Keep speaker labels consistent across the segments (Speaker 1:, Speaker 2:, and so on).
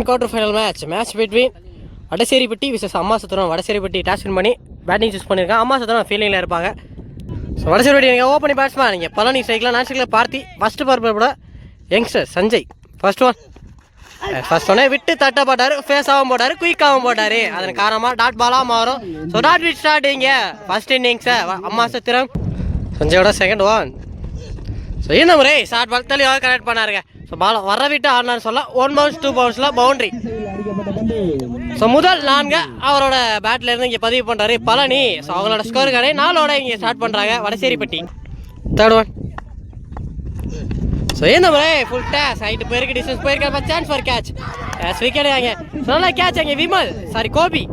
Speaker 1: Quarter final match between Vadaseripatti versus Ammasathiram. Vadaseripatti toss win பண்ணி batting choose பண்ணியிருக்காங்க. அம்மாசத்திரம் ஃபீல்டிங்கில் இருப்பாங்க. ஸோ வடசேரிப்பட்டி நீங்கள் ஓப்பனிங் பேட்ஸ்மேன் நீங்கள் பழனி ஸ்ட்ரைக்கில் நான் ஸ்ட்ரைக்கில் பார்த்தி ஃபஸ்ட்டு பார்ப்பர் கூட யங்ஸ்டர் சஞ்சய் ஃபர்ஸ்ட் ஒன்னே விட்டு தட்ட போட்டார், ஃபேஸாகவும் போட்டார், குயிக்காகவும் போட்டார். அதன் காரணமாக டாட் பாலாக மாறும். ஸோ டாட் விட் ஸ்டார்ட் இங்கே ஃபஸ்ட் இன்னிங்ஸை அம்மாசத்திரம். சஞ்சயோட செகண்ட் ஒன். ஸோ இந்த முறை ஷார்ட் பால் தெளிவாக கனெக்ட் பண்ணாருங்க. ஸோ பால் வர விட்டு ஆடினான்னு சொல்ல 1 பவுன்ஸ் 2 பவுன்ஸில் பவுண்ட்ரி. ஸோ முதல் 4 அவரோட பேட்டில் இருந்து இங்கே பதிவு பண்ணுறாரு பழனி. ஸோ அவங்களோட ஸ்கோருக்கானே 4ஓட இங்கே ஸ்டார்ட் பண்ணுறாங்க வடசேரிப்பட்டி. Third one. ஸோ இந்த முறை ஃபுல் டேஸ் ஹைட்டு போயிருக்கு, டிஸ்டன்ஸ் போயிருக்க, சான்ஸ் ஃபார் கேட்ச். விக்கெட் வாங்க. ஸோ நல்லா கேட்ச் அங்கே விமல் கோபி.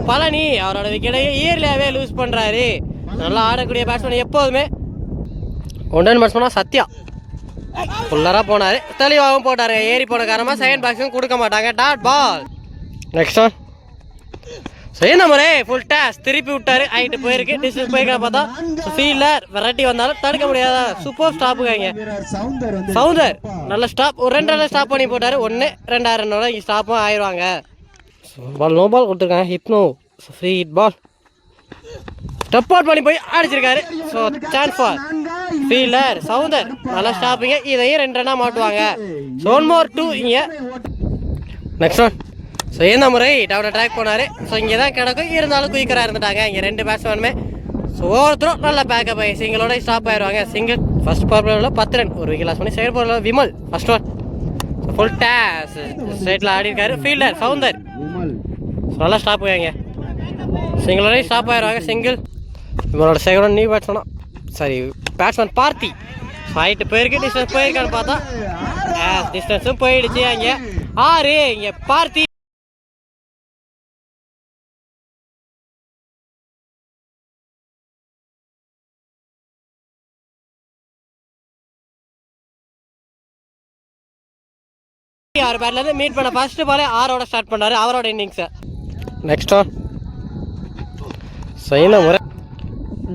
Speaker 1: பழனி அவரோட விக்கெட்டை இயர்லியாகவே லூஸ் பண்ணுறாரு. நல்லா ஆடக்கூடிய பேட்ஸ்மேன் எப்போதுமே. ஒன் பேட்ஸ்மேனாக சத்யா ஃபுல்லராக போனார், தெளிவாகவும் போட்டார். ஏறி போன காரணமாக செகண்ட் பாக்ஸும் கொடுக்க மாட்டாங்க. Dot ball. Next one. So இந்த முறை ஃபுல் டேஸ் திருப்பி விட்டார், ஹைட்டு போயிருக்கு, டிஸ்டன்ஸ் போயிருக்க பார்த்தா ஃபீல்டர் வெரைட்டி வந்தாலும் தடுக்க முடியாத சூப்பர் ஸ்டாப்புங்க இங்கே சவுந்தர். நல்ல ஸ்டாப், ஒரு 2 ரன் ஸ்டாப் பண்ணி போட்டார். 1-2 ரன்னோட இங்கே ஸ்டாப்பும் ஆயிடுவாங்க. பால் நோ பால் கொடுத்துருக்காங்க. ஹிப்னோ free hit ball step out பண்ணி போய் அடிச்சிருக்காரு. So chance for fielder Soundar. நல்லா ஸ்டாப்பிங்க, இதையும் 2 ரன்னாக மாட்டுவாங்க. ஸோ 1 more 2 இங்கே. Next one. ஸோ இந்த முறை டவுனை ட்ராக் போனார். ஸோ இங்கே தான் கிடக்கும், இருந்தாலும் குயிக்கராக இருந்துட்டாங்க இங்கே 2 பேட்ஸ்மேனுமே. ஸோ ஒவ்வொருத்தரும் நல்லா பேக்கப் ஆகி சிங்கிளோட ஸ்டாப் ஆயிடுவாங்க. சிங்கிள் ஃபர்ஸ்ட் பவர் 10 ரன், ஒரு விக்கெட் லாஸ் பண்ணி second power Vimal first one. So full toss ஸ்ட்ரைட்டில் ஆடி இருக்காரு ஃபீல்டர் சவுந்தர். ஸோ நல்லா ஸ்டாப் ஆகிங்க, சிங்கிளோட ஸ்டாப் ஆயிடுவாங்க. சிங்கிள் இவனோட செகண்ட் நியூ பேட்ஸ்மேனா பேட்ஸ்மேன் பார்த்தி. ஹைட்டு போயிருக்கு, டிஸ்டன்ஸ் போயிருக்கான்னு பார்த்தா டிஸ்டன்ஸும் போயிடுச்சு. அங்கே 6 இங்கே பார்த்தி. அவர் பேட்லேருந்து மீட் பண்ண ஃபர்ஸ்ட் பாலே 6ஓட ஸ்டார்ட் பண்ணார் அவரோட இன்னிங்ஸை. Next one. ஸோ இந்த முறை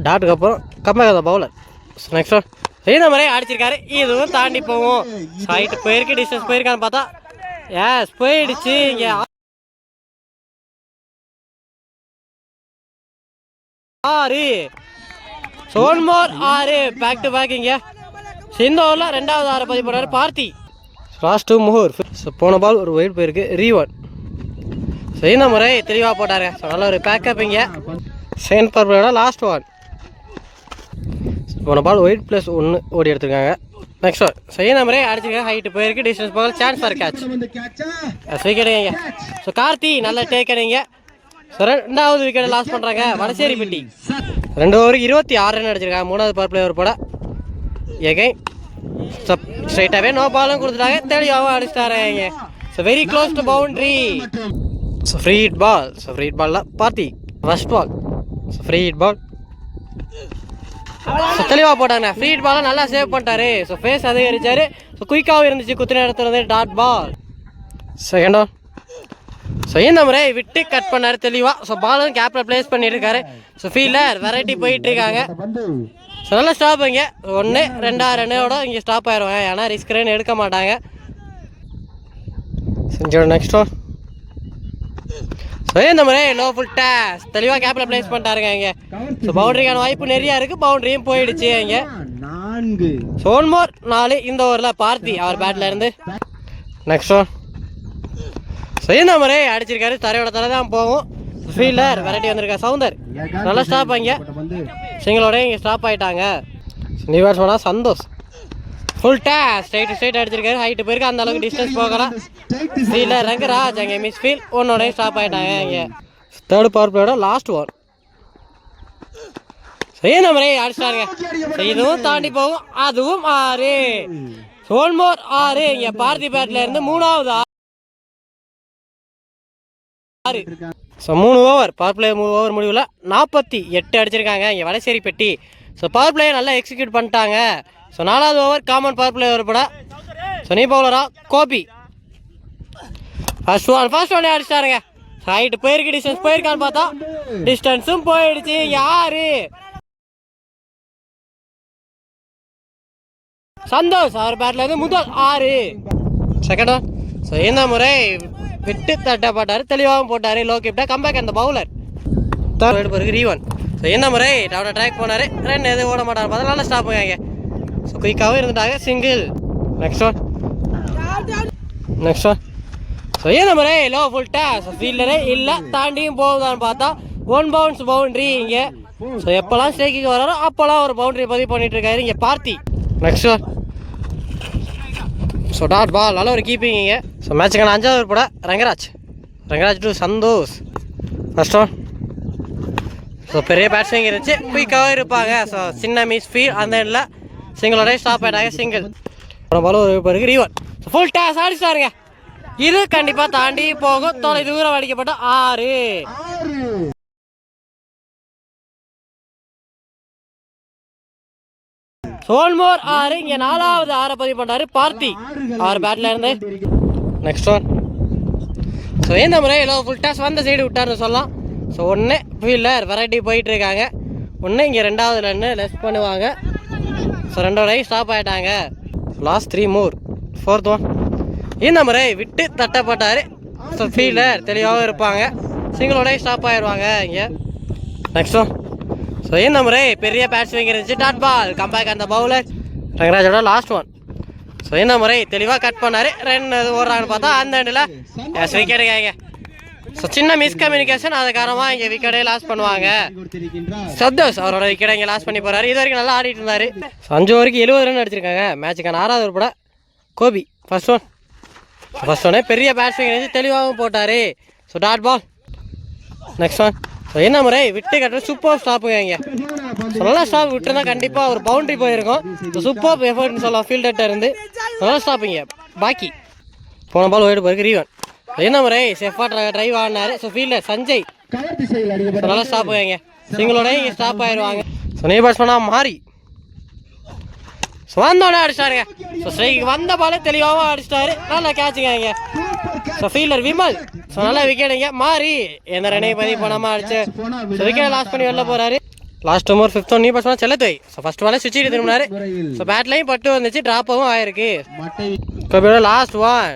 Speaker 1: டாட்டுக்கு அப்புறம் கம்மியாக பவுலர். Next one. இந்த முறை அடிச்சிருக்காரு, இதுவும் தாண்டி போகும். ஹைட்டு போயிருக்கு, டிஸ்டன்ஸ் போயிருக்கான்னு பார்த்தா போயிடுச்சு. இங்கே 6. So 1 more 6 back to back. இங்கே இந்த ஓவரில் 2வது 6 பதிவு போடுறாரு பார்த்தி. லாஸ்ட் 2 முகூர். ஸோ போன பால் ஒரு ஒயிட் போயிருக்கு, ரீவன். ஸோ இந்த முறை தெளிவாக போட்டாரு. ஸோ நல்ல ஒரு பேக்கப் இங்கே செகண்ட் பர்பலோட லாஸ்ட் ஒன். போன பால் ஒயிட் +1 ஓடி எடுத்துருக்காங்க. Next one. ஸோ இந்த முறை அடிச்சிருக்காங்க, ஹைட்டு போயிருக்கு, டிஸ்டன்ஸ் போக சான்ஸ் ஃபார் கேட்ச். விக்கெட்டுங்க. ஸோ கார்த்தி நல்ல டேக்கனிங்க. ஸோ 2வது விக்கெட்டை லாஸ் பண்ணுறாங்க வடசேரிப்பட்டி. 2 ஓவருக்கு 26 ரன் அடிச்சிருக்காங்க. 3வது பவர் பிளே ஒரு போட எகைன் ஸ்ட்ரைட்டாகவே நோ பாலும் கொடுத்துட்டாங்க, தெளிவாகவும் அடிச்சிட்டாருங்க. So very close to boundary. So free hit ball. So free hit பாலில் Parthi first ball. So free hit ball so தெளிவாக போட்டாங்க. ஃப்ரீ ஹிட் பாலை நல்லா சேவ் பண்ணிட்டாரு. ஸோ ஃபேஸ் அதிகரிச்சார். ஸோ குயிக்காகவும் இருந்துச்சு, குத்து நேரத்தில் dot ball. Second one. So இந்த முறை விட்டு கட் பண்ணார் தெளிவாக. ஸோ பாலும் கேப்பில் பிளேஸ் பண்ணியிருக்காரு. ஸோ ஃபீல்டர் வெரைட்டி போயிட்டு இருக்காங்க. ஸோ நல்லா ஸ்டாப் இங்கே 1-2 ரன்னோட இங்கே ஸ்டாப் ஆயிடுவாங்க, ஏன்னா ரிஸ்க் ரன் எடுக்க மாட்டாங்க. செஞ்சோட நெக்ஸ்ட் ஒன். ஸோ இந்த முறை நோ ஃபுல் டேஸ் தெளிவாக கேப்பில் பிளேஸ் பண்ணிட்டாருங்க இங்கே. ஸோ பவுண்டரிக்கான வாய்ப்பு நிறையா இருக்குது, பவுண்டரியும் போயிடுச்சு இங்கே. 1 more 4 இந்த ஓவரில் பார்த்தி அவர் பேட்டில் இருந்து. Next one. ஸோ இந்த முறை அடிச்சிருக்காரு, தரையோட தலை தான் போகும். ஃபீல்டர் வெரைட்டி வந்திருக்கா சவுந்தர். நல்லா ஸ்டாப் இங்கே, சிங்களோட இங்கே ஸ்டாப் ஆகிட்டாங்க. நியூ பேட்ஸ்மேனா சந்தோஷ். ஃபுல் டேஸ் ஸ்ட்ரைட் அடிச்சிருக்காரு, ஹைட்டு போயிருக்கு, அந்த அளவுக்கு டிஸ்டன்ஸ் போகலாம். ஃபீல்டர் ரங்கராஜ் அங்கே மிஸ் ஃபீல் 1ஓட ஸ்டாப் ஆகிட்டாங்க இங்கே. 3rd power பிளேயோட last one. இந்த முறை அடிச்சிட்டாருங்க. இதுவும் தாண்டி போகும், அதுவும் 6. 1 more 6 இங்கே பார்த்தி பேட்ல இருந்து 3வது 6. So 3 over power play 3 over முடிவில் 48 அடிச்சிருக்காங்க இங்கே வடசேரிப்பட்டி. ஸோ பவர் பிளேயை நல்லா எக்ஸிக்யூட் பண்ணிட்டாங்க. ஸோ 4வது ஓவர் காமன் பவர் பிளே ஒரு பட. ஸோ நீ பவுலரா கோபி ஃபர்ஸ்ட் ஒன்னே அடிச்சிட்டாருங்க. ஹைட்டு போயிருக்கு, டிஸ்டன்ஸ் போயிருக்கான்னு பார்த்தா டிஸ்டன்ஸும் போயிடுச்சு. 6 சந்தோஷ் அவர் பேட்ல இருந்து முதல் 6. Second one. ஸோ இந்த முறை விட்டு தட்டப்பட்டார், தெளிவாகவும் போட்டார். லோ கிப்டா கம்பேக் அந்த பவுலர் தேர்ட் பிறகு ரீவன். ஸோ இந்த முறை அவனை ட்ராக் போனார், ரன் எதுவும் ஓட மாட்டார், பார்த்தா நல்லா ஸ்டாப் பண்ணுவாங்க. ஸோ குயிக்காகவும் இருந்துட்டாங்க, சிங்கிள். Next one. ஸோ இந்த முறை லோ ஃபுல் டாஸ், ஃபீல்டரே இல்லை, தாண்டியும் போகுதான்னு பார்த்தா 1 பவுன்ஸ் பவுண்ட்ரி இங்கே. ஸோ எப்போல்லாம் ஸ்ட்ரைக்கு வராரோ அப்போல்லாம் ஒரு பவுண்ட்ரி பதிவு பண்ணிட்டு இருக்காரு இங்கே Parthi. Next one. So dot ball, நல்ல ஒரு கீப்பிங் இங்கே. ஸோ மேட்சுக்கான 5வது போட Rangaraj to Santhosh. First one. So பெரிய பேட்ஸ்மேன் இருந்துச்சு, குயிக்காக இருப்பாங்க. ஸோ சின்ன மிஸ் ஃபீல் அந்த இடத்துல சிங்கிளோட ஸ்டாப் ஆகிட்டாங்க, சிங்கிள். பால் ஒரு பிறகு ரீவன். ஸோ ஃபுல் டாஸ் அடிச்சிட்டாருங்க. இது கண்டிப்பாக தாண்டி போகும், தொலை தூரம் அடிக்கப்பட்ட 6. சோல்மோர் 6, இங்கே 4வது 6 பதிவு பண்ணாரு பார்த்தி 6 பேட்ல இருந்து. Next one. ஸோ இந்த முறை எல்லோ ஃபுல் டாஸ் வந்த சைடு விட்டார்னு சொல்லலாம். ஸோ ஒன்று ஃபீல்டர் வெரைட்டி போயிட்டு இருக்காங்க, ஒன்று இங்கே 2வது ரன்னு லெஸ் பண்ணுவாங்க. ஸோ 2வது ஸ்டாப் ஆகிட்டாங்க. Last 3 Moore. 4th one. இந்த முறை விட்டு தட்டப்பட்டார். ஸோ ஃபீல்டர் தெளிவாகவும் இருப்பாங்க, சிங்கிளோட ஸ்டாப் ஆகிடுவாங்க இங்கே. Next one. ஸோ இந்த முறை பெரிய பேட்ஸ்மேன் இருந்துச்சு, டாட் பால் கம்பேக் அந்த பவுலர் ரங்கராஜோட லாஸ்ட் ஒன். ஸோ இந்த முறை தெளிவாக கட் பண்ணார், ரன் ஓடுறாங்கன்னு பார்த்தா அந்த எண்டில் விக்கெட் கேங்க. ஸோ சின்ன மிஸ்கம்யூனிகேஷன், அது காரணமாக இங்கே விக்கெட்டே லாஸ் பண்ணுவாங்க. சந்தோஷ் அவரோட விக்கெட்டை இங்கே லாஸ் பண்ணி போகிறாரு. இது வரைக்கும் நல்லா ஆடிட்டு இருந்தார். 5 ஓவருக்கு 70 ரன் அடிச்சிருக்காங்க. மேட்சுக்கான 6வது ஒரு போட கோபி. ஃபர்ஸ்ட் ஒன்னே பெரிய பேட்ஸ்மேன் இருந்துச்சு, தெளிவாகவும் போட்டார். So dot ball. Next one. So என்ன முறை விட்டு கட்டுற சூப்பர் ஸ்டாப்புங்க இங்கே. ஸோ நல்லா ஸ்டாப் விட்டுருந்தா கண்டிப்பாக ஒரு பவுண்ட்ரி போயிருக்கும். ஸோ சூப்பர் எஃபர்ட்னு சொல்லலாம் ஃபீல்டர்கிட்ட இருந்து. நல்லா ஸ்டாப்பிங்க. பாக்கி போன பால் ஓய்டு போயிருக்கு ரீவன். என்ன முறை செஃபாக ட்ரைவ் ஆடினார். ஸோ ஃபீல்டர் சஞ்சய் நல்லா ஸ்டாப்புங்க இங்கே, சிங்கிளோட இங்கே ஸ்டாப் ஆயிடுவாங்க. ஸோ நீ பேட்ஸ்மேனாக மாறி ஸோ வந்தோடனே அடிச்சிட்டாருங்க. ஸோ ஸ்ட்ரைக்கு வந்த பாலே தெளிவாகவும் அடிச்சிட்டாரு, நல்லா கேட்சுங்க இங்கே. ஸோ ஃபீல்டர் விமல் ஸோ நல்லா விக்கெட்டுங்க. மாறி எந்த ரன்னையும் பதிவு பண்ணாமல் அடிச்சு ஸோ விக்கெட் லாஸ் பண்ணி வெளில போகிறாரு. Last over 5th one. நீ பேட்ஸ்மேன் செல்லத்தோய். ஸோ ஃபர்ஸ்ட் பாலே சுவிட்ச் திரும்பினாரு. ஸோ பேட்லையும் பட்டு வந்துச்சு, ட்ராப்பாகவும் ஆயிருக்கு. கோபியோட லாஸ்ட் ஒன்.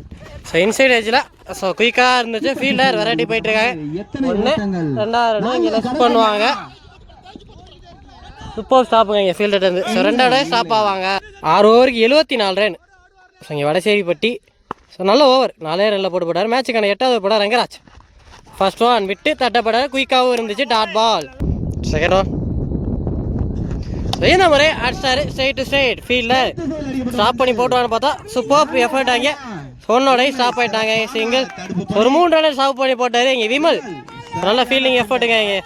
Speaker 1: ஸோ இன்சைட் ஏஜில் ஸோ குயிக்காக இருந்துச்சு, ஃபீல்டர் வெரைட்டி போயிட்டு இருக்காங்க. 1 2 இங்கே லெஸ் பண்ணுவாங்க. சூப்பர் ஸ்டாப்புங்க இங்கே ஃபீல்டர்லேருந்து. ஸோ 2வது ஸ்டாப் ஆவாங்க. 6 ஓவருக்கு 74 ரன். ஸோ இங்கே வடசேரிப்பட்டி. ஸோ நல்ல ஓவர் 4 ரனில் போட்டு போட்டார். மேட்சுக்கான 8வது போட ரங்கராஜ். ஃபர்ஸ்ட் ஒன் விட்டு தட்டப்பட்டார், குயிக்காகவும் இருந்துச்சு, dot ball. Second one. So இந்த முறை அடிச்சாரு, straight to straight. Fielder stop பண்ணி போட்டுவான்னு பார்த்தா சூப்பர் எஃபர்ட் ஆகிய சொன்னோடய ஸ்டாப் ஆகிட்டாங்க, சிங்கிள். ஒரு 3 ரன்னர் ஸ்டாப் பண்ணி போட்டார் இங்கே விமல். நல்ல ஃபீல்டிங் எஃபர்ட்டுங்க இங்கே.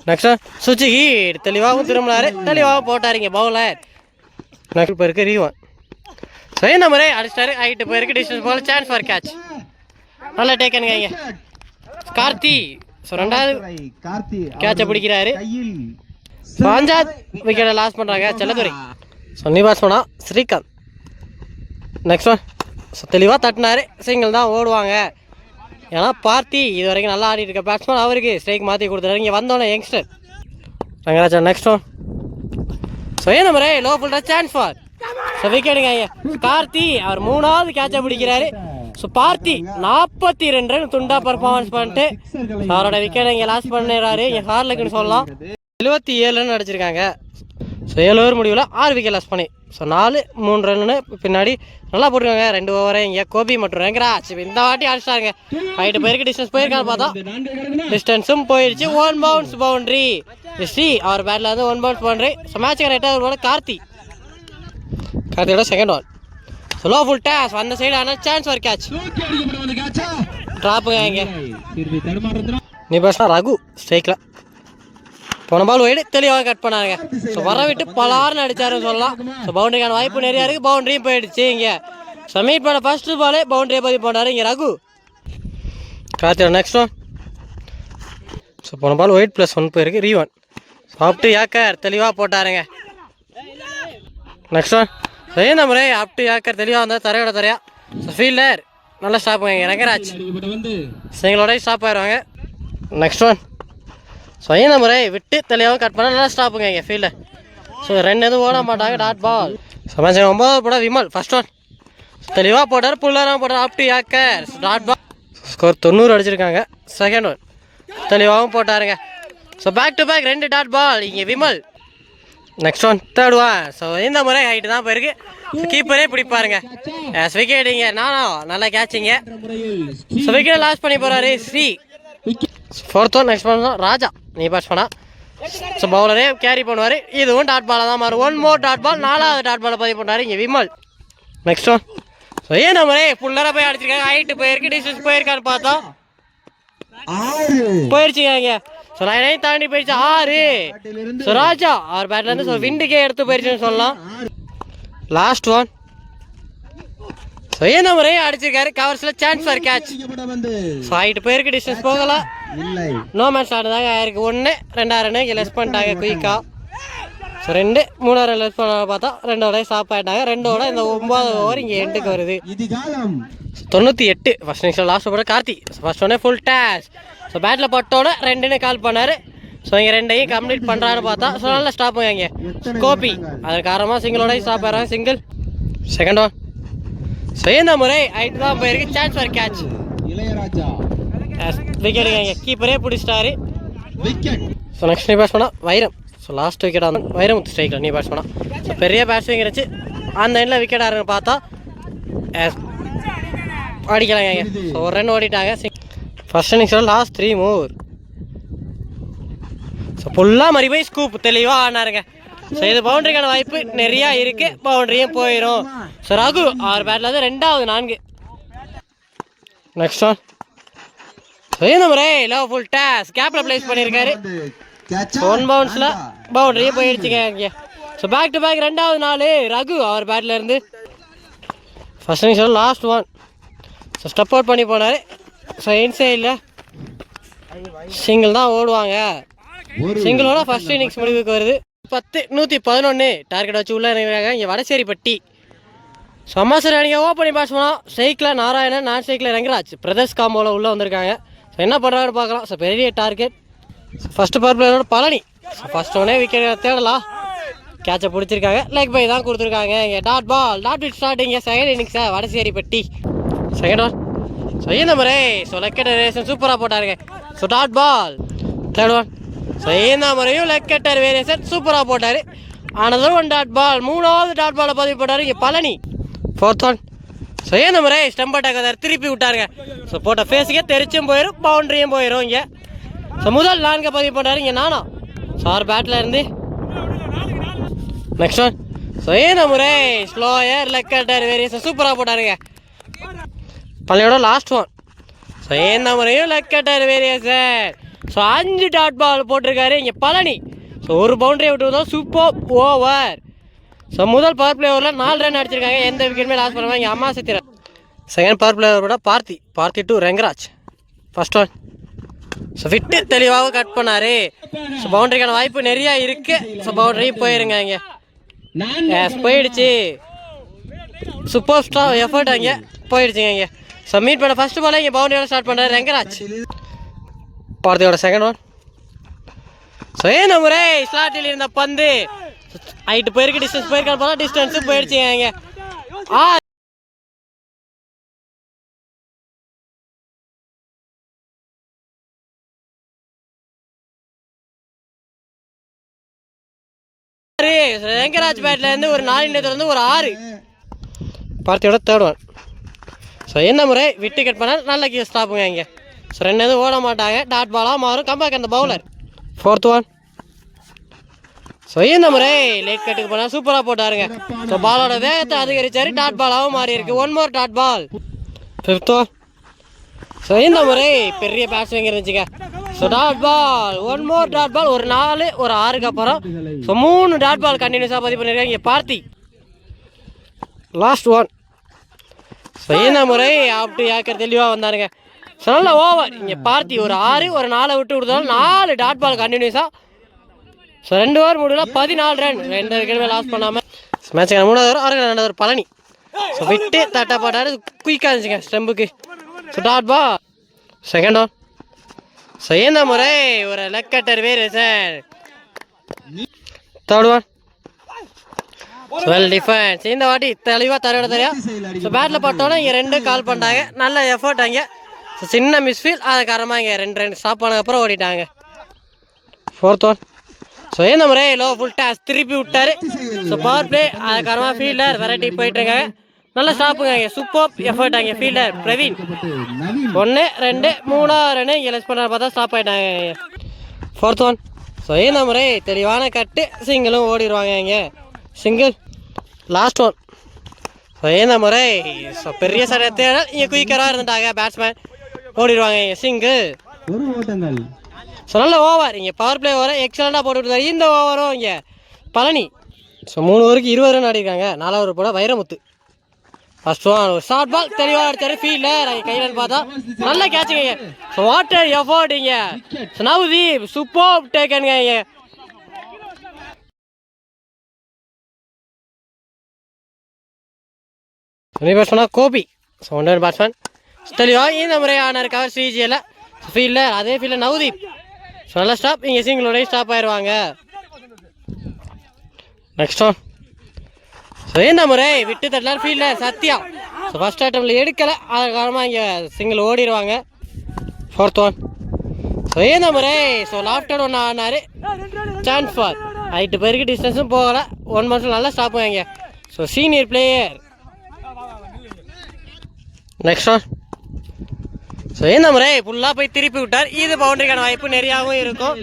Speaker 1: நெக்ஸ்ட் சுவிட்ச் ஹீட் தெளிவாகவும் திரும்பினாரு, தெளிவாகவும் போட்டார் இங்கே பவுலர். நெக்ஸ்ட் பேருக்கு ரீவன். ஸோ இந்த முறை அடிச்சிட்டாரு, ஹைட்டு போயிருக்கு, டிஸ்டன்ஸ் போல சான்ஸ் ஃபார் கேட்ச். நல்லா டேக்கனுங்க இங்கே கார்த்தி. ஸோ 2வது கேட்சை பிடிக்கிறாரு. 5வது விக்கெட்டை லாஸ் பண்ணுறாங்க செல்லதுரை. ஸோ நீ பாஸ் பண்ணா ஸ்ரீகாந்த். Next one. ஸோ தெளிவாக தட்டினாரு, சிங்கிள் தான் ஓடுவாங்க. ஏன்னா பார்த்தி இது வரைக்கும் நல்லா ஆடிட்டு இருக்க பேட்ஸ்மேன், அவருக்கு ஸ்ட்ரைக் மாற்றி கொடுத்துட்டாரு. இங்கே வந்தோடனே youngster Rangarajan. Next one. So இந்த முறை லோ ஃபுல்டா சான்ஸ் ஃபார் ஸோ விக்கெட்டுங்க ஐயா. கார்த்தி அவர் 3வது கேட்சை பிடிக்கிறாரு. ஸோ பார்த்தி 42 ரன் துண்டா பர்ஃபார்மன்ஸ் பண்ணிட்டு அவரோட விக்கெட்டை இங்கே லாஸ் பண்ணிடுறாரு. இங்கே ஹார்லுக்குன்னு சொல்லலாம். 77 ரன் அடிச்சிருக்காங்க. ஸோ 7 ஓவர் முடிவில் 6 விக்கெட் லாஸ் பண்ணி ஸோ 4 3 ரன்னு பின்னாடி நல்லா போட்டுருக்காங்க. 2 ஓவரை இங்கே கோபி மற்றும் ரங்கராஜ் இந்த வாட்டி அடிச்சிட்டாங்க. ஹைட்டு போயிருக்கு, டிஸ்டன்ஸ் போயிருக்கான்னு பார்த்தா டிஸ்டன்ஸும் போயிடுச்சு. 1 பவுன்ஸ் பவுண்ட்ரி. ஸ்ரீ அவர் பேட்டில் வந்து 1 பவுன்ஸ் பவுண்ட்ரி. ஸோ மேட்சுக்கு 8வது ஓவர் கார்த்தியோட second one. So low full toss அந்த சைடு ஆனால் சான்ஸ் ஒரு கேட்ச் ட்ராப்புங்க இங்கே. நீ பேசினா ரகு ஸ்ட்ரைக்கில் போன பால் ஒய்டு தெளிவாக கட் பண்ணாங்க. ஸோ வர விட்டு பலாருன்னு அடிச்சாருன்னு சொல்லலாம். ஸோ பவுண்டரிக்கான வாய்ப்பு நிறையா இருக்குது, பவுண்டரியும் போயிடுச்சு இங்கே. ஸோ மீட் பண்ண ஃபர்ஸ்ட் பாலே பவுண்டரியை பதிவு பண்ணார் இங்கே ரகு. கார்த்தியோட நெக்ஸ்ட் ஒன். ஸோ போன பால் ஒயிட் +1 போயிருக்கு ரீவன். சாப்பிட்டு ஏக்கர் தெளிவாக போட்டாருங்க. Next one. ஸோ இந்த முறை அப்டு ஏக்கர் தெளிவாக வந்தால் தரையோட தரையா. ஸோ ஃபீல்டர் நல்லா ஸ்டாப் ஆகுங்க ரங்கராஜ், சிங்களோட ஸ்டாப் ஆயிடுவாங்க. Next one. ஸோ இந்த முறை விட்டு தெளிவாக கட் பண்ணால் நல்லா ஸ்டாப்புங்க இங்கே ஃபீல்டர். ஸோ 2 எதுவும் ஓட மாட்டாங்க, டாட் பால். ஸோ மேட்ச் 9வது போட விமல் ஃபர்ஸ்ட் ஒன். தெளிவாக போட்டார், புல்லராக போட்டார். Up to yorker dot ball. Score 90 அடிச்சிருக்காங்க. செகண்ட் ஒன் தெளிவாகவும் போட்டாருங்க. So back to back 2 dot ball இங்கே Vimal. Next one third one. So இந்த முறை ஹைட்டு தான் போயிருக்கு. கீப்பரே பிடிப்பாருங்க. விக்கெட்டிங்க நானும் நல்லா கேட்சிங்க. ஸோ விக்கெட் லாஸ் பண்ணி போகிறாரு ஸ்ரீ. ஃபோர்த் ஒன் நெக்ஸ்ட் பண்ணோம் ராஜா. நீ பாஸ் பண்ணா. ஸோ பவுலரே கேரி பண்ணுவார். இதுவும் டாட் பாலாக தான் மாறும். 1 மோர் டாட் பால். 4வது டாட் பாலை பதிவு பண்ணார் இங்கே விமல். Next one. ஸோ ஏன் நம்மளே ஃபுல்லராக போய் அடிச்சிருக்காங்க. ஹைட்டு போயிருக்கு, டிஸ்டன்ஸ் போயிருக்கான்னு பார்த்தோம், போயிடுச்சுங்க. ஸோ லைனையும் தாண்டி போயிடுச்சு 6. ஸோ ராஜா அவர் பேட்லேருந்து ஸோ விண்டுக்கே எடுத்து போயிடுச்சுன்னு சொல்லலாம். Last one. ஸோ ஏன் முறை அடிச்சிருக்காரு. கவர்ஸில் chance for catch. So height போயிருக்கு, டிஸ்டன்ஸ் போகலாம். நோ மேட்ச் ஆடுதாங்க ஆயிருக்கு. 1 2 ரன் இங்கே லெஸ் பண்ணிட்டாங்க குயிக்காக. ஸோ 2 3 ரன் லெஸ் பண்ண பார்த்தா 2 ஸ்டாப் ஆகிட்டாங்க. 2 இந்த 9வது ஓவர் இங்கே எண்டுக்கு வருது. 98 ஃபர்ஸ்ட் நிமிஷம் லாஸ்ட் போட கார்த்தி. ஃபர்ஸ்ட் ஒன்னே ஃபுல் டேஷ். ஸோ பேட்டில் பட்டோட 2ன்னு கால் பண்ணார். ஸோ இங்கே 2ஐயும் கம்ப்ளீட் பண்ணுறாரு பார்த்தா. ஸோ நல்லா ஸ்டாப் இங்கே கோபி அதற்கு காரணமாக சிங்கிளோட ஸ்டாப் ஆகிறாங்க. சிங்கிள். Second one. ஸோ இந்த முறை ஹைட்டு தான் போயிருக்கு. Chance for catch. விக்கெட்டுங்க இங்கே கீப்பரே பிடிச்சிட்டாரு. ஸோ நெக்ஸ்ட் நீ பேட்ஸ் பண்ணால் வைரம். ஸோ லாஸ்ட் விக்கெட் அந்த வைரமுத்து ஸ்ட்ரைக்கில் நீ பேட்ஸ் பண்ணால். ஸோ பெரிய பேட்ஸ்விங் இருந்துச்சு. அந்த எண்டில் விக்கெட் ஆறுன்னு பார்த்தா அடிக்கலாங்க இங்கே. ஸோ 1 ரன் ஓடிட்டாங்க. ஃபர்ஸ்ட் இன்னிங்ஸில் லாஸ்ட் 3 மூவ். ஸோ ஃபுல்லாக மறி போய் ஸ்கூப் தெளிவாக ஆனாருங்க. ஸோ இது பவுண்டரிக்கான வாய்ப்பு நிறையா இருக்குது. பவுண்டரியும் போயிடும். ஸோ ரகு அவர் பேட்டில் வந்து 2வது 4. Next one. ஸோ இந்த முறை லோ ஃபுல் டேஸ் கேப்பில் பிளேஸ் பண்ணியிருக்காரு. 1 பவுன்ஸில் பவுண்டரியும் போயிடுச்சுங்க இங்கே. ஸோ பேக் டு பேக் 2வது 4 ரகு அவர் பேட்டில் இருந்து. ஃபர்ஸ்ட் இன்னிங்ஸில் last one. So step out பண்ணி போனார். ஸோ இன்சைடில் சிங்கிள் தான் ஓடுவாங்க. சிங்கிளோட ஃபர்ஸ்ட் இன்னிங்ஸ் முடிவுக்கு வருது. 10 111 டார்கெட் வச்சு உள்ளே இறங்குறாங்க இங்கே வடசேரிப்பட்டி. ஸோ அம்மாசரி அணிங்க ஓப்பனிங் பேட்ஸ் பண்ணோம். ஸ்ட்ரைக்கில் நாராயணன், நான் ஸ்ட்ரைக்கில் ரங்கராஜ் பிரதர்ஸ் காம்போவில் உள்ளே வந்திருக்காங்க. ஸோ என்ன பண்ணுறாங்கன்னு பார்க்கலாம். ஸோ பெரிய டார்கெட். ஃபஸ்ட்டு பவர் பிளேயரோட பழனி. ஸோ ஃபஸ்ட் ஒன்னே விக்கெட் தேடலாம். கேட்சை பிடிச்சிருக்காங்க. லெக் பை தான் கொடுத்துருக்காங்க இங்கே. டாட் பால் டாட் விட் ஸ்டார்டிங்க. செகண்ட் இன்னிங்ஸை வடசேரிப்பட்டி. Second one. ஸோ இந்த முறை ஸோ லெக்கெட் வேரியேஷன் சூப்பராக போட்டாருங்க. So dot ball. Third one. So இந்த முறையும் லெக்கெட்டர் வேரியேஷன் சூப்பராக போட்டார். ஆனதும் 1 டாட் பால். 3வது டாட் பாலை பதிவு போட்டார் இங்கே பழனி. Fourth one. ஸோ இந்த முறை ஸ்டெம்பர் டேக்கர் திருப்பி விட்டாருங்க. ஸோ போட்ட ஃபேஸுக்கே தெரிச்சும் போயிடும், பவுண்டரியும் போயிடும் இங்கே. ஸோ முதல் 4 பதிவு போட்டார் இங்கே நானா. ஸோ அவர் பேட்டில் இருந்து. Next one. ஸோ இந்த முறை ஸ்லோயர் லெக்கெட்டர் வேரியேஷன் சூப்பராக போட்டாருங்க. பள்ளியோட லாஸ்ட் ஒன். ஸோ இந்த முறையும் லெக்கெட்டர் வேரியேஷன். ஸோ 5 டாட் பால் போட்டிருக்காரு இங்கே பழனி. ஸோ ஒரு பவுண்டரியை விட்டு வந்தோம். Super over. ஸோ முதல் பவர் பிளே ஓவரில் 4 ரன் அடிச்சிருக்காங்க. எந்த விக்கெட்டுமே லாஸ் பண்ணுவாங்க இங்கே அம்மா சித்திரன். செகண்ட் பவர் பிளே ஓவரோட Parthi to Rangaraj. First one. So விட்டு தெளிவாக கட் பண்ணார். ஸோ பவுண்டரிக்கான வாய்ப்பு நிறையா இருக்குது. ஸோ பவுண்டரியும் போயிருங்க இங்கே. போயிடுச்சு. சூப்பர் ஸ்டார் எஃபர்ட் அங்கே போயிடுச்சுங்க இங்கே. ஸோ மீட் பண்ண ஃபர்ஸ்ட் பாலே இங்கே பவுண்டரியோட ஸ்டார்ட் பண்ணுறாரு ரங்கராஜ். பார்த்தியோட செகண்ட் ஒன். ஸோ இந்த முறை ஸ்லாட்டில் இருந்த பந்து ஹைட்டு போயிருக்கு, டிஸ்டன்ஸ் போயிருக்கான்னு பார்த்தா டிஸ்டன்ஸும் போயிடுச்சுங்க இங்கே. ரங்கராஜ் பேட்ல இருந்து ஒரு 4 வந்து ஒரு 6. பார்த்தியோட தேர்ட் ஒன். ஸோ என்ன முறை விட்டு கட் பண்ணால் நல்ல கீழே ஸ்டாப்புங்க இங்கே. ஸோ 2 எதுவும் ஓட மாட்டாங்க. டாட் பாலாக மாறும். கம்பேக் அந்த பவுலர். Fourth one. ஸோ இந்த முறை லேக் கட்டுக்கு போனால் சூப்பராக போட்டாருங்க. ஸோ பாலோட வேகத்தை அதிகரிச்சாரு. டாட் பாலாகவும் மாறி இருக்கு. 1 more dot ball. Fifth one. So இந்த முறை பெரிய பேட்ஸ்விங் இருந்துச்சுங்க. So dot ball 1 more dot ball. ஒரு 4 ஒரு 6க்கு அப்புறம் ஸோ 3 டாட் பால் கண்டினியூஸாக பதிவு பண்ணியிருக்காங்க இங்கே பார்த்தி. Last one. ஸோ இந்த முறை ஆப்டு யாக்கர் தெளிவாக வந்தாருங்க. ஸோ நல்ல ஓவர் இங்கே பார்த்தி. ஒரு 6 ஒரு 4 விட்டு கொடுத்தாலும் 4 டாட் பால் கண்டினியூஸாக. ஸோ 2 ஓவர் முடியல 14 ரன். 2 விக்கெட்டுமே லாஸ் பண்ணாமல் மேட்சுக்கு 3வது ஓவர் 2 ஓவர் பழனி. ஸோ விட்டு தட்டை போட்டாரு. குயிக்காக இருந்துச்சுங்க ஸ்டெம்புக்கு. So dot ball. Second one. So இந்த முறை ஒரு leg cutter variation. Third one. Well defence இந்த வாட்டி தெளிவாக தரையோட தெரியும். ஸோ பேட்டில் பட்டோன்னே இங்கே 2 கால் பண்ணிட்டாங்க. நல்ல எஃபர்ட் அங்கே. ஸோ சின்ன மிஸ்ஃபீல் அது காரணமாக இங்கே 2 ஸ்டாப் பண்ணதுக்கப்புறம் ஓடிட்டாங்க. 4th one. ஸோ இந்த முறை லோ ஃபுல் டாஸ் திருப்பி விட்டாரு. ஸோ பவர் பிளே அது காரணமாக ஃபீல்டர் வெரைட்டி போயிட்டு இருக்காங்க. நல்ல ஸ்டாப்புங்க இங்கே. சூப்பர் எஃபர்ட் அங்கே ஃபீல்டர் பிரவீன். 1 2 3 ரன் இங்கே லெஸ் பண்ண பார்த்தா ஸ்டாப் ஆகிட்டாங்க. 4th one. ஸோ இந்த முறை தெளிவான கட்டு சிங்கிளும் ஓடிடுவாங்க இங்கே. சிங்கிள். Last one. ஸோ இந்த முறை ஸோ பெரிய சடத்தை இங்கே குயிக்கராக இருந்துட்டாங்க பேட்ஸ்மேன். ஓடிடுவாங்க இங்கே. சிங்கிள். ஸோ நல்ல ஓவர் இங்கே பவர் பிளே ஓவர் எக்ஸலண்டாக போட்டு விட்டாரு. இந்த ஓவரும் இங்கே பழனி. ஸோ 3 ஓவருக்கு 20 ரன் ஆடிருக்காங்க. 4வது ஓவர் போட வைரமுத்து. ஃபர்ஸ்ட் ஒன் ஒரு ஷார்ட் பால் தெளிவாக அடிச்சாரு ஃபீல்டர். கையில் பார்த்தா நல்ல கேட்சுங்க. ஸோ வாட்டர் எஃபோர்ட் இங்கே. ஸோ நவ்தீப் சூப்பர் டேக்கனுங்க இங்கே. சொன்னால் கோபி. ஸோ 1 பேட்ஸ்மேன் தெளிவாக இந்த முறை ஆனார் கவர் ஸ்ரீஜியில். ஃபீல்டர் அதே ஃபீல்டர் நவ்தீப். ஸோ நல்ல ஸ்டாப் இங்கே சிங்கிளோடய ஸ்டாப் ஆயிடுவாங்க. Next one. ஸோ இந்த முறை விட்டு தட்டலார் ஃபீல்டர் சத்யா. ஸோ ஃபஸ்ட் அட்டம்ப்டில் எடுக்கலை அது காரணமாக இங்கே சிங்கிள் ஓடிடுவாங்க. 4th one. ஸோ இந்த முறை ஸோ லாஃப்டர் ஒன்று ஆனார். சான்ஸ் ஃபார் 8 பேருக்கு டிஸ்டன்ஸும் போகலை. 1 மந்த்ஸில் நல்லா ஸ்டாப் வாங்க. So senior player. Next one. So இந்த முறை ஃபுல்லாக போய் திருப்பி விட்டார். இது பவுண்டரிக்கான வாய்ப்பு நிறையாவும் இருக்கும்.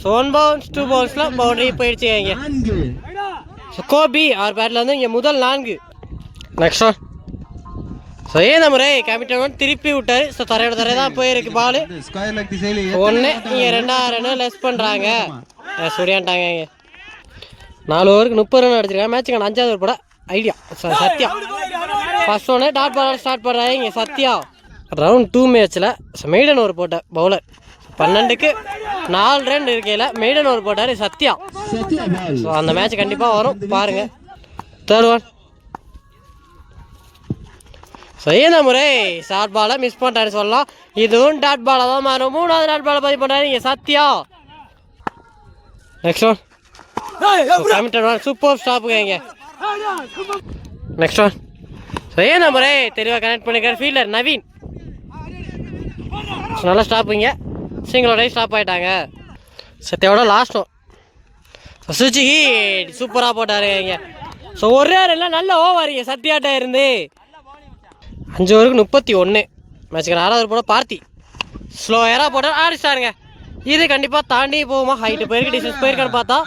Speaker 1: ஸோ 1 பவுன்ஸ் 2 பவுன்ஸ்லாம் பவுண்டரி போயிடுச்சு இங்கே. ஸோ கோபி அவர் பேட்டில் வந்து இங்கே முதல் 4. Next one. ஸோ இந்த முறை கேப்டன் திருப்பி விட்டார். ஸோ தரையோட தான் போயிருக்கு பால். 1 இங்கே 2வது ரன் லெஸ் பண்ணுறாங்க. சூரியான்ட்டாங்க இங்கே. 4 ஓவருக்கு 30 ரன் அடிச்சிருக்காங்க. மேட்சுக்கான 5வது ஓவர் போட ஐடியா சத்யா. ஃபர்ஸ்ட் ஒன்று டாட் பால் ஸ்டார்ட் பண்ணுறாங்க இங்கே சத்யா. ரவுண்ட் 2 மேட்ச்சில் ஸோ மெய்டன் ஓவர் போட்ட பவுலர். 12க்கு 4 ரன் இருக்கையில் மெய்டன் ஓவர் போட்டார் சத்யா. ஸோ அந்த மேட்ச் கண்டிப்பாக வரும் பாருங்கள். 3rd one. ஸோ இந்த முறை ஷார்ட் பாலை மிஸ் பண்ணிட்டாரு சொல்லலாம். இதுவும் டாட் பாலாக தான் மாறும். 3வது டாட் பாலை பதிவு பண்ணுறாரு இங்கே சத்யா. Next one. சூப்பர் ஸ்டாப்புங்க இங்கே. Next one. ஸோ இந்த முறை தெளிவாக கனெக்ட் பண்ணிக்கிற ஃபீல்டர் நவீன். ஸோ நல்லா ஸ்டாப்புங்க. சிங்கிளோட ஸ்டாப் ஆகிட்டாங்க. சத்யாவோட லாஸ்ட் ஒன். ஸோ சுச்சிக்கு சூப்பராக போட்டார் இங்கே. ஸோ ஒரே எல்லாம் நல்ல ஓவர் இங்கே சத்யாட்ட இருந்து. 5 ஓவருக்கு 31. மேட்சுக்கு 4வது ஓவர் போட பார்த்தி ஸ்லோயராக போட்டார். ஆடிச்சாருங்க. இது கண்டிப்பாக தாண்டி போகுமா? ஹைட்டு போயிருக்கு டிஸ்டன்ஸ் போயிருக்கான்னு பார்த்தா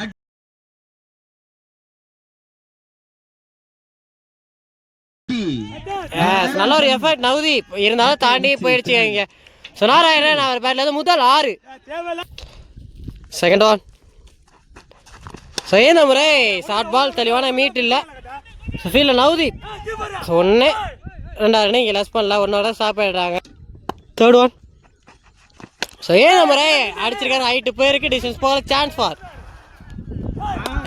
Speaker 1: நல்ல ஒரு எஃபர்ட் நவ்தீப் இருந்தாலும் தாண்டி போயிடுச்சு இங்கே. ஸோ நாராயணன் அவர் பேட்டில் வந்து முதல் 6. Second one. ஸோ இந்த முறை ஷார்ட் பால் தெளிவான மீட் இல்லை. ஸோ ஃபீல்டில் நவ்தீப். ஸோ 1 2வது ரன் இங்கே லெஸ் பண்ணல. 1 ஸ்டாப் ஆகிடுறாங்க. 3rd one. ஸோ இந்த முறை அடிச்சிருக்காரு. 8 பேருக்கு டிஸ்டன்ஸ் போகல. சான்ஸ் ஃபார்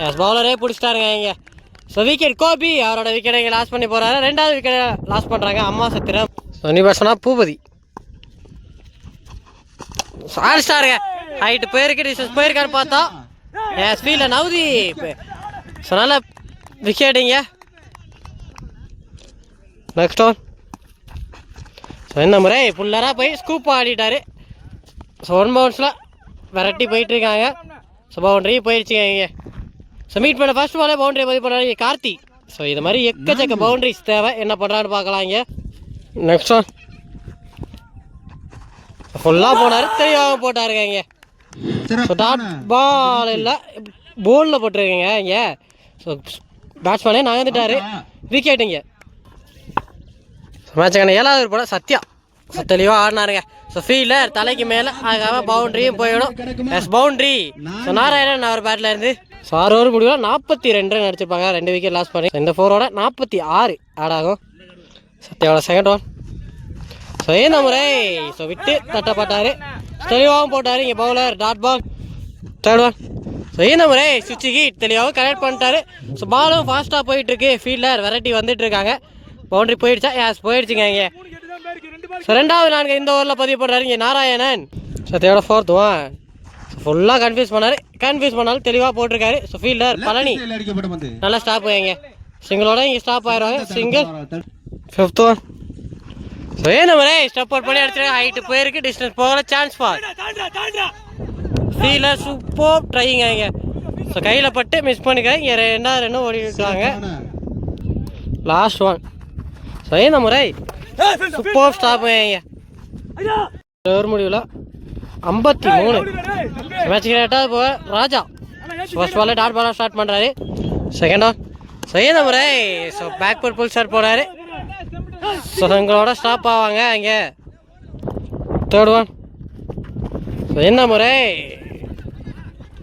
Speaker 1: எஸ் பவுலரே பிடிச்சிட்டாருங்க இங்கே. ஸோ விக்கெட் கோபி அவரோட விக்கெட்டை இங்கே லாஸ் பண்ணி போகிறாரு. 2வது விக்கெட்டை லாஸ் பண்ணுறாங்க அம்மா சத்திரம். ஸோ நீ சொன்னால் பூபதி. ஸோ ஆடிச்சிட்டாருங்க. 8 பேருக்கு டிஸ்டன்ஸ் போயிருக்காரு பார்த்தா எஸ் ஃபீல்டில் நவ்தீப். ஸோ நல்ல விக்கெட்டுங்க. Next one. ஸோ இந்த முறை ஃபுல்லராக போய் ஸ்கூப் ஆடிட்டார். ஸோ 1 பவுன்ஸில் வெரைட்டி போயிட்டுருக்காங்க. ஸோ பவுண்டரி போயிடுச்சுங்க இங்கே. ஸோ மீட் பண்ண ஃபர்ஸ்ட் பாலே பவுண்டரி பதிவு பண்ணுறாரு கார்த்தி. ஸோ இது மாதிரி எக்கச்சக்க பவுண்டரிஸ் தேவை. என்ன பண்ணுறான்னு பார்க்கலாம் இங்கே. Next one. ஃபுல்லாக போனார். தெளிவாக போட்டாருங்க இங்கே. ஸோ டாட் பால் இல்லை போலில் போட்டிருக்கீங்க இங்கே. ஸோ பேட்ஸ்மேனே நகர்ந்துட்டார். விக்கெட் இங்கே. மேட்சுக்கான 7வது போட சத்யா. ஸோ தெளிவாக ஆடினாருங்க. ஸோ ஃபீல்டர் தலைக்கு மேலே அதுக்காக பவுண்டரியும் போயிடும். S boundary. ஸோ நாராயணன் அவர் பேட்டில் இருந்து. ஸோ 6 ஓவர் முடிவில் 42 ரன் அடிச்சிருப்பாங்க. 2 விக்கெட் லாஸ் பண்ணி. இந்த 4ஓட 46 ஆட் ஆகும். சத்யாவோட செகண்ட் ஒன். ஸோ இந்த முறை ஸோ விட்டு தட்டப்பட்டார். தெளிவாகவும் போட்டார் இங்கே bowler dot ball. 3rd one. So இந்த முறை சுவிட்சுக்கு தெளிவாகவும் கனெக்ட் பண்ணிட்டாரு. ஸோ பாலும் ஃபாஸ்ட்டாக போயிட்டுருக்கு. ஃபீல்டர் வெரைட்டி வந்துட்டுருக்காங்க. பவுண்டரி போயிடுச்சா? எஸ் போயிடுச்சுங்க இங்கே. ஸோ 2வது 4 இந்த ஓவரில் பதிவு பண்ணுறாரு இங்கே நாராயணன். சத்யாவோட 4th one. ஃபுல்லாக கன்ஃபியூஸ் பண்ணார். கன்ஃபியூஸ் பண்ணாலும் தெளிவாக போட்டிருக்காரு. ஸோ ஃபீல்டர் பழனி நல்லா ஸ்டாப் இங்கே. சிங்கிளோட இங்கே ஸ்டாப் ஆயிடுவாங்க. சிங்கிள். 5th one. ஸோ ஏன் நம்பரே ஸ்டெப் அவுட் பண்ணி அடிச்சிருக்காங்க. ஹைட்டு போயிருக்கு, டிஸ்டன்ஸ் போகல, சான்ஸ் ஃபார் ஃபீல்டர். சூப்பர் ட்ரைங்க இங்கே. ஸோ கையில் பட்டு மிஸ் பண்ணிக்கிறேன். இங்கே 2 ரன் ஓடிட்டாங்க. Last one. ஸோ ஏன் நம்பரே சூப்பர் ஸ்டாப் இங்கே. ஒரு முடிவில் 53. மேட்ச் கேட்டால் போக ராஜா ஃபர்ஸ்ட் பாலில் டாட் பாலாக ஸ்டார்ட் பண்ணுறாரு. Second one. ஸோ ஏன் நம்பரே so back foot pull shot போடுறாரு. ஸோ எங்களோட ஸ்டாப் ஆவாங்க இங்கே. Third one. ஸோ என்ன முறை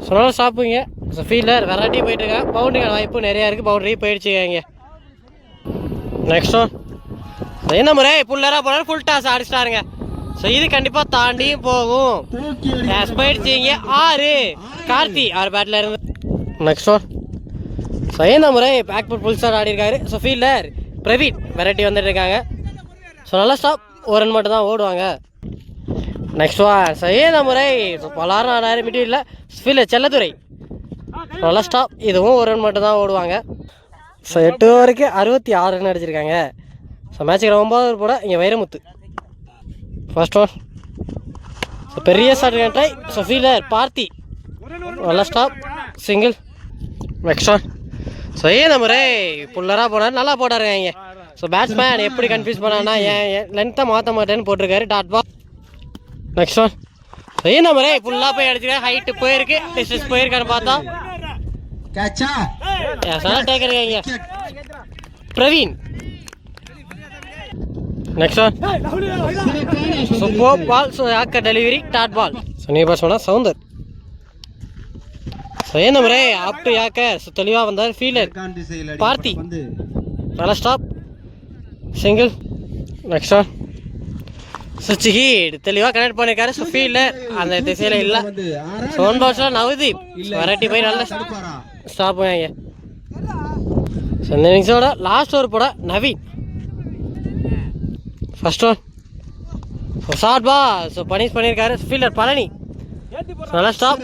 Speaker 1: சொன்னாலும் ஸ்டாப்புங்க. ஸோ ஃபீல்டர் வெரைட்டி போயிட்டுருக்காங்க. பவுண்டரிக்கான வாய்ப்பு நிறையா இருக்குது. பவுண்டரி போயிடுச்சுங்க இங்கே. Next one. ஸோ என்ன முறை புல்லராக போனாலும் ஃபுல் டாஸ் அடிச்சிட்டாருங்க. ஸோ இது கண்டிப்பாக தாண்டியும் போகும். போயிடுச்சு இங்கே 6. கார்த்தி 6 பேட்டில் இருந்து. Next one. ஸோ என்ன முறை பேக் ஃபுல் ஷாட் ஆடிருக்காரு. ஸோ ஃபீல்டர் பிரவீன் வெரைட்டி வந்துட்டு இருக்காங்க. ஸோ நல்லா ஸ்டாப். ஒரு ரன் மட்டும் தான் ஓடுவாங்க. Next one. ஸோ ஏன் முறை ஸோ பலாரம் ஆனாரு மிடில் ஃபீல்டர் செல்லத்துறை நல்லா ஸ்டாப். இதுவும் ஒரு ரன் மட்டும் தான் ஓடுவாங்க. ஸோ 8 ஓவருக்கு 66 ரன் அடிச்சிருக்காங்க. ஸோ மேட்சுக்கு 9வது போட இங்கே வைரமுத்து. First one. ஸோ பெரிய shot try. So fielder Parthi நல்லா stop. Single. Next one. So ஏன் முறை புல்லராக போனார், நல்லா போட்டாருங்க இங்கே. ஸோ பேட்ஸ்மேன் எப்படி கன்ஃபியூஸ் பண்ணான்னா ஏன் லென்த்தை மாற்ற மாட்டேன்னு போட்டிருக்காரு. Dot ball. Next one. So ஏன் முறை ஃபுல்லாக போய் அடிச்சிருக்காரு. ஹைட்டு போயிருக்கு, டிஸ்டன்ஸ் போயிருக்கான்னு பார்த்தா டேக்கருங்க இங்கே பிரவீன். Next one. ஸோ போப் ball. So yorker delivery dot ball. So நீ பாஸ் பண்ணால் சவுந்தர். ஸோ என்ன முறை அப் டு யாக்கர். ஸோ தெளிவாக வந்தார் ஃபீல்டர் பார்த்தி நல்லா ஸ்டாப். சிங்கிள். Next one. சுவிட்ச் ஹீட் தெளிவாக கனெக்ட் பண்ணியிருக்காரு. ஸோ ஃபீல்டர் அந்த திசையில் இல்லை. ஸோ 1 பால்ஸில் நவதீப் வெரைட்டி போய் நல்லா ஸ்டாப்புங்க இங்கே. ஸோ இந்த இன்னிங்ஸோட லாஸ்ட் ஓவர் போட Naveen. First one. So short ball. So punish பண்ணியிருக்காரு ஃபீல்டர் பழனி நல்லா ஸ்டாப்.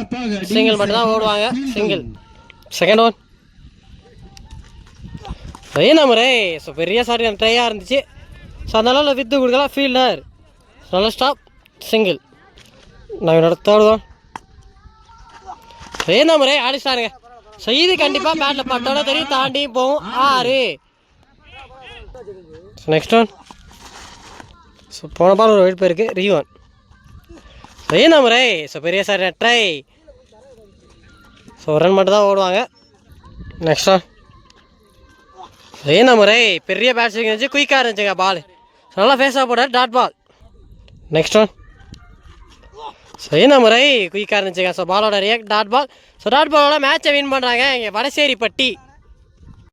Speaker 1: சிங்கிள் மட்டும் தான் ஓடுவாங்க. சிங்கிள். Second one. என்ன முறை ஸோ பெரிய ஷாட் ட்ரையாக இருந்துச்சு. ஸோ அதனால வித்து கொடுக்கலாம் ஃபீல்டர் நல்லா ஸ்டாப். சிங்கிள். நான் என்னோட தேர்ட் ஒன். என்ன முறை அடிச்சிட்டாருங்க. ஸோ இது கண்டிப்பாக பேட்டில் பட்டோட தெரியும் தாண்டியும் போகும். 6. So next one. ஸோ போன பால் ஒரு வெயிட் போயிருக்கு. ரீவன். ஸோ என்ன முறை ஸோ பெரிய சார் ட்ரை. ஸோ ரன் மட்டும் தான் ஓடுவாங்க. Next one. ஸோ என்ன முறை பெரிய பேட்ஸ்மேன் இருந்துச்சு, குயிக்காக இருந்துச்சுங்க பால். ஸோ நல்லா ஃபேஸாக போட்டார் dot ball. Next one. So என்ன முறை குயிக்காக இருந்துச்சுங்க. ஸோ பாலோட react dot ball. So dot பாலோட மேட்சை வின் பண்ணுறாங்க இங்கே வடசேரிப்பட்டி.